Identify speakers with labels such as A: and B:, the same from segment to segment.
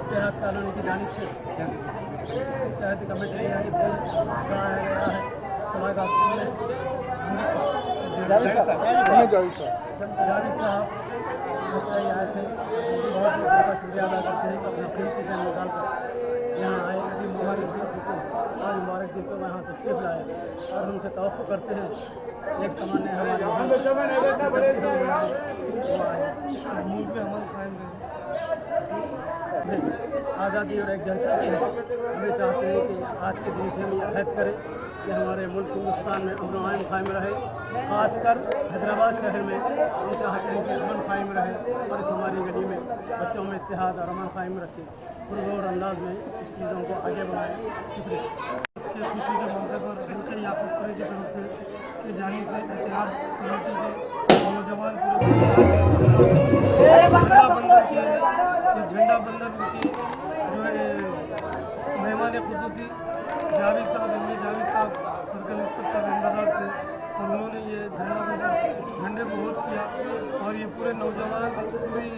A: इत्तेहाद colony की जानिब से इत्तेहादी कमेटी की जानिब से कराया गया है सलागा स्कूल में। जावेद साहब मसला आए थे, बहुत का शुक्रिया अदा करते हैं कि अपना कीमती समय निकाल कर यहाँ आए। जी मुबारक दिन को आज मुबारक दिन को यहाँ तशरीफ लाए और उनसे तवक्को करते हैं एक तमन्ना हमारे मुल्क में अमन कायम रहे, आज़ादी और एकजुटता की है। हमें चाहते हैं कि आज के दिन से हम ये अहद करें कि हमारे मुल्क हिंदुस्तान में अमन कायम कायम रहे, ख़ासकर हैदराबाद शहर में हम चाहते हैं कि अमन कायम रहे और इस हमारी गली में बच्चों में इत्तेहाद और अमन कायम रखें, पुरज़ोर अंदाज में इस चीज़ों को आगे बढ़ाएँ। शुक्रिया। इसके खुशी के मौके पर हल्के याकूबपुरे की तरफ से की जानिब से इत्तेहाद कमेटी के नौजवान पूरे झंडा बंदर किए हैं। इस झंडा बंदर की जो है मेहमान खुसूसी जावेद साहब सर्कल इंस्पेक्टर अहमदाबाद थे और उन्होंने ये झंडे को होस्ट किया और ये पूरे नौजवान पूरी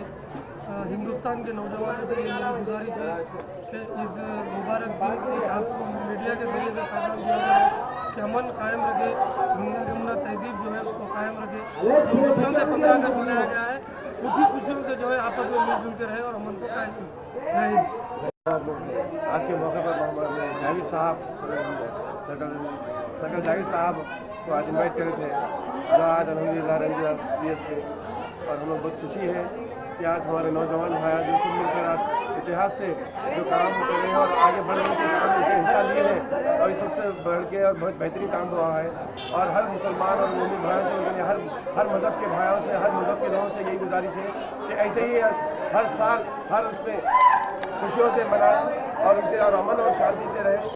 A: हिंदुस्तान के नौजवानों से ये मेरी गुजारिश है कि इस मुबारक दिन की आपको मीडिया के जरिए से पैगाम दिया जाए कि अमन कायम रखे, गुमना तहजीब जो है उसको कायम रखे। खुशियों से 15 अगस्त मनाया गया है, उसी खुशियों से जो है आपस में मिलजुल के रहे और अमन को कायम रहे।
B: आज के मौके पर जावेद साहब सर्कल जावेद साहब को आज इन्वाइट करे थे जो आज अलहमदिल्ला रंजीत थे और हमें बहुत खुशी है कि आज हमारे नौजवान भाई जो सब मिलकर आज इतिहास से जो काम कर रहे हैं और आगे बढ़ने के काम में हिस्सा लिए हैं और इस सबसे बढ़ के और बहुत बेहतरीन काम हुआ है। और हर मुसलमान और मोमिन भाइयों से हर मज़हब के भाइयों से हर मज़हब के लोगों से यही गुजारिश है कि ऐसे ही हर साल हर उस पर खुशियों से मनाएं और इससे और अमन और शांति से रहें।